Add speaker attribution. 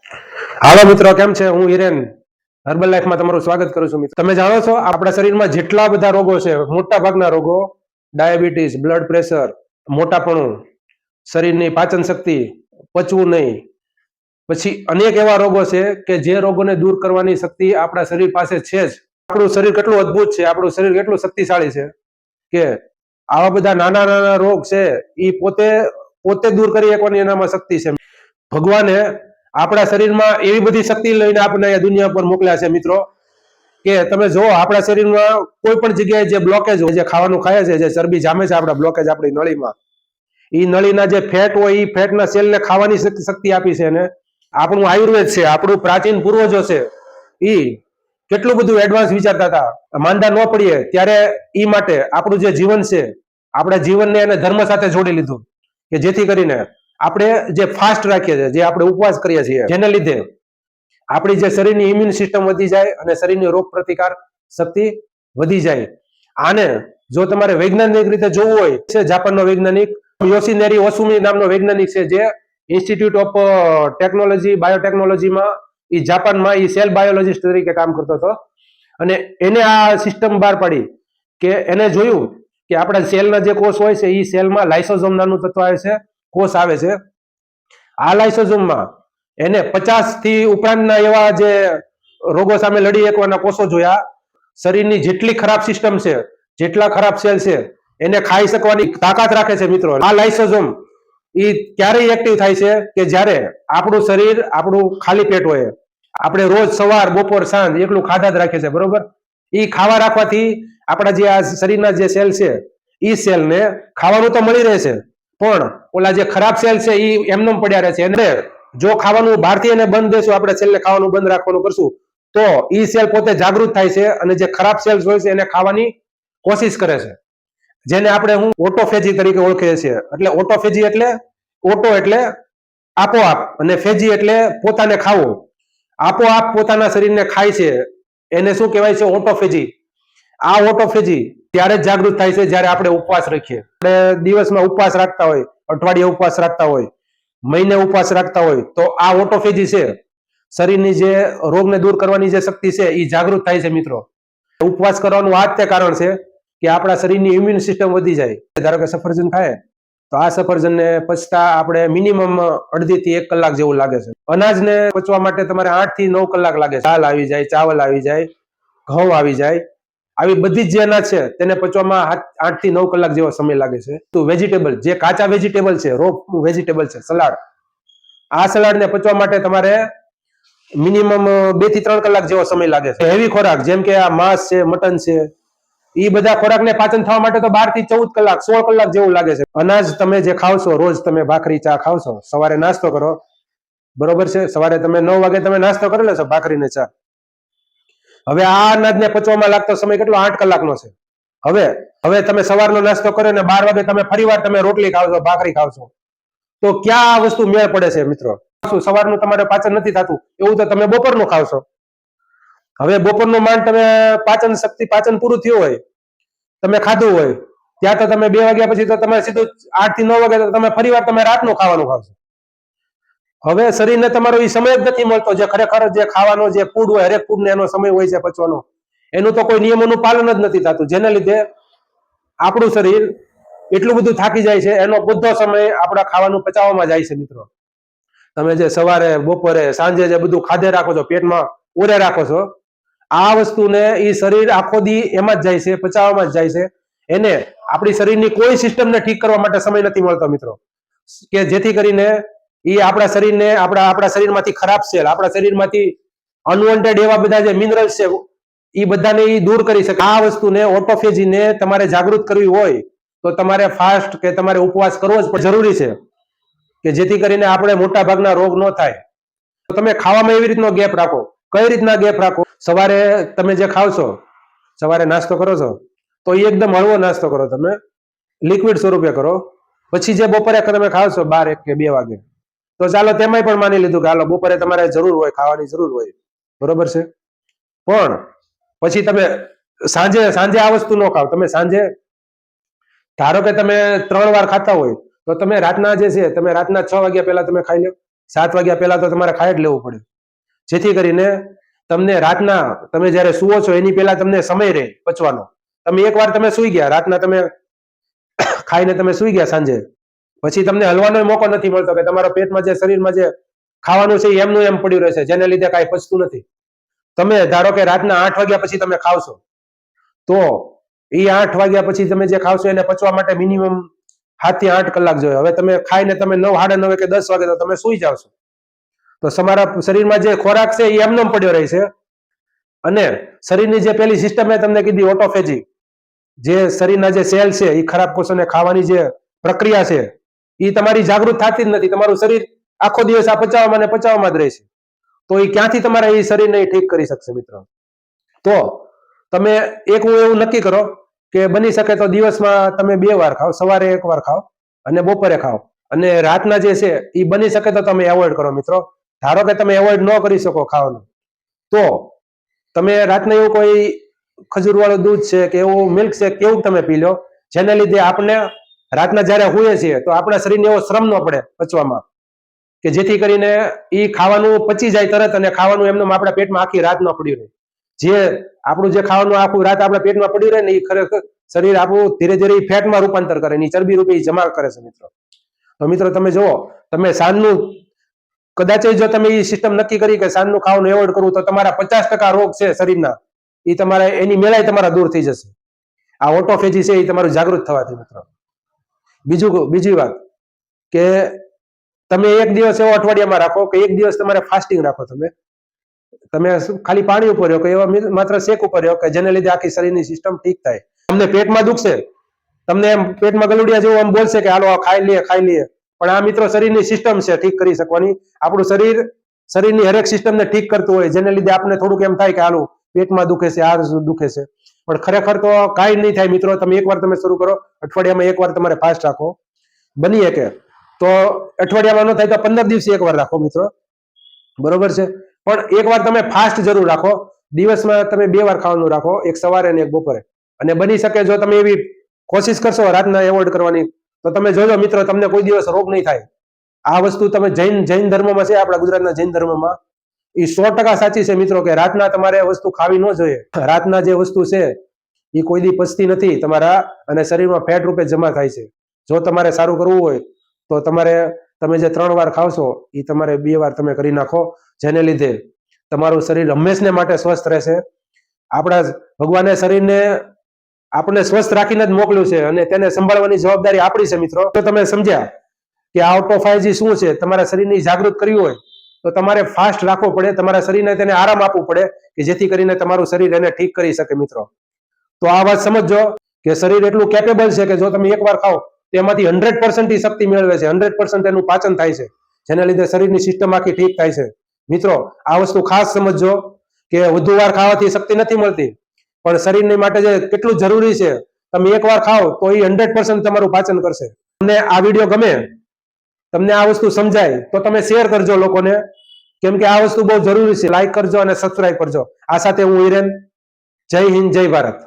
Speaker 1: હાલો મિત્રો, કેમ છે? હું હિરેન હર્બલ લાઈફમાં તમારું સ્વાગત કરું છું. મિત્રો, તમે જાણો છો આપણા શરીરમાં જેટલા બધા રોગો છે, મોટા ભાગના રોગો, ડાયાબિટીસ, બ્લડ પ્રેશર, મોટાપણું, શરીરની પાચન શક્તિ, પચવું નહીં, પછી અનેક એવા રોગો છે કે જે રોગોને દૂર કરવાની શક્તિ આપણા શરીર પાસે છે જ. આપણું શરીર કેટલું અદ્ભુત છે, આપણું શરીર કેટલું શક્તિશાળી છે કે આવા બધા નાના નાના રોગ છે એ પોતે પોતે દૂર કરી શકવાની એનામાં શક્તિ છે. ભગવાને આપણા શરીરમાં એવી બધી શક્તિ લઈને આપણને દુનિયા પર મોકલ્યા છે મિત્રો, કે તમે જો આપણા શરીરમાં કોઈ પણ જગ્યાએ જે બ્લોકેજ હોય, જે ખાવાનું ખાય છે, જે ચરબી જામે છે, આપણા બ્લોકેજ આપણી નળીમાં, એ નળીના જે ફેટ હોય એ ફેટના સેલને ખાવાની શક્તિ આપી છે. અને આપણું આયુર્વેદ છે, આપણું પ્રાચીન પૂર્વજો છે, એ કેટલું બધું એડવાન્સ વિચારતા હતા. માંદા ન પડીએ ત્યારે એ માટે આપણું જે જીવન છે, આપણા જીવનને એને ધર્મ સાથે જોડી લીધું, કે જેથી કરીને આપણે જે ફાસ્ટ રાખીએ છીએ, જે આપણે ઉપવાસ કરીએ છીએ, જેને લીધે આપણી જે શરીરની ઇમ્યુન સિસ્ટમ વધી જાય અને શરીરની રોગ પ્રતિકાર શક્તિ વધી જાય. આને જો તમારે વૈજ્ઞાનિક રીતે જોવું હોય છે, જાપાનનો વૈજ્ઞાનિક યોશિનેરી ઓસુમી નામનો વૈજ્ઞાનિક છે, જે ઇન્સ્ટિટ્યૂટ ઓફ ટેકનોલોજી બાયોટેકનોલોજીમાં એ જાપાનમાં એ સેલ બાયોલોજીસ્ટ તરીકે કામ કરતો હતો. અને એને આ સિસ્ટમ બહાર પાડી કે એને જોયું કે આપણા સેલના જે કોષ હોય છે, એ સેલમાં લાઇસોઝોમ નામનું તત્વ આવે છે, કોષ આવે છે. આ લાઇસોઝોમમાં એને 50 થી ઉપરાંતના એવા જે રોગો સામે લડી શકવાના કોષો જોયા. શરીરની જેટલી ખરાબ સિસ્ટમ છે, જેટલા ખરાબ સેલ છે, એને ખાઈ શકવાની તાકાત રાખે છે મિત્રો. આ લાઇસોઝોમ એ ક્યારેય એક્ટિવ થાય છે કે જ્યારે આપણું શરીર આપણું ખાલી પેટ હોય. આપણે રોજ સવાર બપોર સાંજ એકલું ખાધા જ રાખે છે, બરોબર? એ ખાવા રાખવાથી આપણા જે આ શરીરના જે સેલ છે, એ સેલને ખાવાનું તો મળી રહે છે, પણ ઓલા જે ખરાબ સેલ છે એ એમને પડ્યા રહે છે. અને જો ખાવાનું બહારથી એને બંધ દેશું, આપણે સેલને ખાવાનું બંધ રાખવાનું કરશું, તો એ સેલ પોતે જાગૃત થાય છે અને જે ખરાબ સેલ્સ હોય છે એને ખાવાની કોશિશ કરે છે, જેને આપણે ઓટોફેજી તરીકે ઓળખીએ છીએ. એટલે ઓટોફેજી એટલે ઓટો એટલે આપોઆપ, અને ફેજી એટલે પોતાને ખાવું. આપોઆપ પોતાના શરીરને ખાય છે એને શું કહેવાય છે? ઓટોફેજી. આ ઓટોફેજી ત્યારે જ જાગૃત થાય છે જ્યારે આપણે ઉપવાસ રાખીએ. આપણે દિવસમાં ઉપવાસ રાખતા હોય, અઠવાડિયે ઉપવાસ રાખતા હોય, મહિને ઉપવાસ રાખતા હોય, તો આ ઓટોફેજી છે, શરીરની જે રોગને દૂર કરવાની જે શક્તિ છે, એ જાગૃત થાય છે મિત્રો. ઉપવાસ કરવાનું આ જ તે કારણ છે કે આપણા શરીરની ઇમ્યુન સિસ્ટમ વધી જાય. ધારો કે સફરજન ખાય તો આ સફરજનને પચતા આપણે મિનિમમ અડધી થી 1 કલાક જેવું લાગે છે. અનાજને પચવા માટે તમારે 8 થી 9 કલાક લાગે છે. દાળ આવી જાય, ચાવલ આવી જાય, ઘઉં આવી જાય, આવી બધી જ જે અનાજ છે તેને પચવામાં 8 થી 9 કલાક જેવો સમય લાગે છે. તો વેજીટેબલ, જે કાચા વેજીટેબલ છે, રો વેજીટેબલ છે, સલાડ, આ સલાડને પચવા માટે તમારે મિનિમમ 2 થી 3 કલાક જેવો સમય લાગે છે. હેવી ખોરાક જેમ કે આ માંસ છે, મટન છે, એ બધા ખોરાકને પાચન થવા માટે તો 12 થી 14 કલાક 16 કલાક જેવું લાગે છે. અનાજ તમે જે ખાવશો, રોજ તમે ભાખરી ચા ખાવશો, સવારે નાસ્તો કરો, બરોબર છે? સવારે તમે 9 વાગે તમે નાસ્તો કરી લેશો, ભાખરી ને ચા. હવે આ અનાજને પચવામાં લાગતો સમય કેટલો? 8 કલાકનો છે. હવે તમે સવારનો નાસ્તો કરો ને 12 વાગે તમે ફરીવાર તમે રોટલી ખાવશો, ભાખરી ખાવશો, તો ક્યાં આ વસ્તુ મેળ પડે છે મિત્રો? સવારનું તમારે પાચન નથી થતું, એવું તો તમે બપોરનું ખાવશો. હવે બપોરનું માંડ તમે પાચન શક્તિ, પાચન પૂરું થયું હોય, તમે ખાધું હોય, ત્યાં તો તમે 2 વાગ્યા પછી તો તમે સીધું 8 થી 9 વાગે તો તમે ફરીવાર તમે રાતનું ખાવાનું ખાવશો. હવે શરીરને તમારો એ સમય જ નથી મળતો, જે ખરેખર જે ખાવાનો જે ફૂડ હોય, હરેક ફૂડને એનો સમય હોય છે પચવાનો, એનું તો કોઈ નિયમોનું પાલન જ નથી થતું, જેના લીધે આપણું શરીર એટલું બધું થાકી જાય છે. એનો બધો સમય આપણા ખાવાનું પચાવવામાં જાય છે મિત્રો. તમે જે સવારે બપોરે સાંજે જે બધું ખાધે રાખો છો, પેટમાં ઉરે રાખો છો, આ વસ્તુને એ શરીર આખો દી એમાં જ જાય છે, પચાવવામાં જ જાય છે. એને આપણી શરીરની કોઈ સિસ્ટમને ઠીક કરવા માટે સમય નથી મળતો મિત્રો, કે જેથી કરીને એ આપણા શરીરને આપણા શરીરમાંથી ખરાબ સેલ, આપણા શરીરમાંથી અનવોન્ટેડ એવા બધા જે મિનરલ્સ છે, એ બધાને એ દૂર કરી શકે. આ વસ્તુને ઓટોફેજીને તમારે જાગૃત કરવી હોય તો તમારે ફાસ્ટ કે તમારે ઉપવાસ કરવો જ જરૂરી છે, કે જેથી કરીને આપણે મોટા ભાગના રોગ ન થાય. તો તમે ખાવામાં એવી રીતનો ગેપ રાખો. કઈ રીતના ગેપ રાખો? સવારે તમે જે ખાવ છો, સવારે નાસ્તો કરો છો, તો એ એકદમ હળવો નાસ્તો કરો, તમે લિક્વિડ સ્વરૂપે કરો. પછી જે બપોરે તમે ખાવ છો 12, 1 કે 2 વાગે, તો ચાલો તેમાંય પણ માની લીધું કે હાલો બપોરે તમારે જરૂર હોય, ખાવાની જરૂર હોય, બરોબર છે. પણ પછી તમે સાંજે આ વસ્તુ ન ખાવ. તમે સાંજે ધારો કે તમે 3 વાર ખાતા હોય, તો તમે રાતના જે છે તમે રાતના 6 વાગ્યા પહેલા તમે ખાઈ લો. 7 વાગ્યા પહેલા તો તમારે ખાઈ જ લેવું પડે, જેથી કરીને તમને રાતના તમે જ્યારે સુવો છો એની પહેલા તમને સમય રહે પચવાનો. તમે એકવાર તમે સુઈ ગયા, રાતના તમે ખાઈને તમે સુઈ ગયા સાંજે, પછી તમને હલવાનો મોકો નથી મળતો કે તમારા પેટમાં જે શરીરમાં જે ખાવાનું છે એમનું એમ પડ્યું રહેશે, જેને લીધે કાંઈ પચતું નથી. તમે ધારો કે રાતના 8 વાગ્યા પછી તમે ખાવશો, તો એ 8 વાગ્યા પછી તમે જે ખાવશો એને પચવા માટે મિનિમમ 7 થી 8 કલાક જોઈએ. હવે તમે ખાઈને તમે 9, 9:30 કે 10 વાગે તો તમે સુઈ જાવશો, તો તમારા શરીરમાં જે ખોરાક છે એ એમનો પડ્યો રહેશે. અને શરીરની જે પેલી સિસ્ટમ મેં તમને કીધી ઓટોફેજી, જે શરીરના જે સેલ છે એ ખરાબ કોષોને ખાવાની જે પ્રક્રિયા છે એ તમારી જાગૃત થતી જ નથી. તમારું શરીર આખો દિવસ આ પચાવવામાં ને પચાવવામાં જ રહેશે, તો એ ક્યાંથી તમારા એ શરીરને ઠીક કરી શકશે મિત્રો. તો તમે એક એવું નક્કી કરો કે બની શકે તો દિવસમાં તમે 2 વાર ખાઓ, સવારે 1 વાર ખાઓ અને બપોરે ખાઓ. અને રાતના જે છે એ બની શકે તો તમે એવોઇડ કરો મિત્રો. ધારો કે તમે એવોઇડ ન કરી શકો ખાવાનું, તો તમે રાતના એવું કોઈ ખજૂરવાળું દૂધ છે કે એવું મિલ્ક શેક કેવું તમે પી લો, જેને લીધે આપણે રાતના જ્યારે હોઈએ છીએ તો આપણા શરીરને એવો શ્રમ ન પડે પચવામાં, કે જેથી કરીને એ ખાવાનું પચી જાય તરત, અને ખાવાનું એમને આપણા પેટમાં આખી રાત ન પડ્યું રહે. જે આપણું જે ખાવાનું આખું રાત આપણા પેટમાં પડ્યું રહે ને એ ખરેખર શરીર આપણું ધીરે ધીરે ફેટમાં રૂપાંતર કરે, એની ચરબી રૂપે જમા કરે છે મિત્રો. તો મિત્રો તમે જુઓ, તમે સાંજનું કદાચ જો તમે એ સિસ્ટમ નક્કી કરી કે સાંજનું ખાવાનું એવોઇડ કરવું, તો તમારા 50% રોગ છે શરીરના એ તમારા એની મેળાઈ તમારા દૂર થઈ જશે. આ ઓટોફેજી છે એ તમારું જાગૃત થવાથી મિત્રો. બીજી વાત કે તમે એક દિવસ એવો અઠવાડિયામાં રાખો કે એક દિવસ તમારે ફાસ્ટિંગ રાખો. તમે ખાલી પાણી ઉપર રહ્યો કે એવા માત્ર શેક ઉપર રહ્યો કે જેને લીધે આખી શરીરની સિસ્ટમ ઠીક થાય. તમને પેટમાં દુખશે, તમને એમ પેટમાં ગલુડિયા જેવું આમ બોલશે કે હાલો ખાઈ લઈએ, પણ આ મિત્રો શરીરની સિસ્ટમ છે ઠીક કરી શકવાની. આપણું શરીરની હરેક સિસ્ટમને ઠીક કરતું હોય, જેને લીધે આપણે થોડુંક એમ થાય કે હાલો પેટમાં દુખે છે, આ દુખે છે, પણ ખરેખર તો કાંઈ નહીં થાય મિત્રો. તમે એકવાર તમે શરૂ કરો, અઠવાડિયામાં એકવાર તમારે ફાસ્ટ રાખો. બની શકે તો અઠવાડિયામાં ન થાય તો 15 દિવસે એકવાર રાખો મિત્રો, બરોબર છે. પણ એકવાર તમે ફાસ્ટ જરૂર રાખો. દિવસમાં તમે 2 વાર ખાવાનું રાખો, એક સવારે અને એક બપોરે. અને બની શકે જો તમે એવી કોશિશ કરશો રાતના એવોઇડ કરવાની, તો તમે જોજો મિત્રો તમને કોઈ દિવસ રોગ નહીં થાય. આ વસ્તુ તમે જૈન ધર્મમાં છે, આપણા ગુજરાતના જૈન ધર્મમાં એ 100% સાચી છે મિત્રો, કે રાતના તમારે વસ્તુ ખાવી ન જોઈએ. રાતના જે વસ્તુ છે એ કોઈ દી પચતી નથી તમારા, અને શરીરમાં ફેટ રૂપે જમા થાય છે. જો તમારે સારું કરવું હોય તો તમે જે 3 વાર ખાવશો એ તમારે 2 વાર તમે કરી નાખો, જેને લીધે તમારું શરીર હંમેશને માટે સ્વસ્થ રહેશે. આપણા ભગવાને શરીરને આપણે સ્વસ્થ રાખીને જ મોકલ્યું છે, અને તેને સંભાળવાની જવાબદારી આપણી છે મિત્રો. તો તમે સમજ્યા કે ઓટોફેજી શું છે, તમારા શરીરની જાગૃત કરવી હોય તો તમારે ફાસ્ટ રાખવું પડે, તમારા શરીરને તેને આરામ આપવું પડે, કે જેથી કરીને તમારું શરીર એને ઠીક કરી શકે મિત્રો. તો આ વાત સમજજો કે શરીર એટલું કેપેબલ છે કે જો તમે એકવાર ખાઓ તેમાંથી 100% શક્તિ મેળવે છે, 100% એનું પાચન થાય છે, જેના લીધે શરીરની સિસ્ટમ આખી ઠીક થાય છે. મિત્રો આ વસ્તુ ખાસ સમજજો કે વધુ વાર ખાવાથી શક્તિ નથી મળતી, પણ શરીરની માટે જે કેટલું જરૂરી છે, તમે એકવાર ખાઓ તો એ 100% તમારું પાચન કરશે. તમને આ વિડીયો ગમે, તમને આ વસ્તુ સમજાય તો તમે શેર કરજો લોકોને, કેમ કે આ વસ્તુ બહુ જરૂરી છે. લાઈક કરજો અને સબસ્ક્રાઇબ કરજો. આ સાથે હું હિરેન, જય હિન્દ, જય ભારત.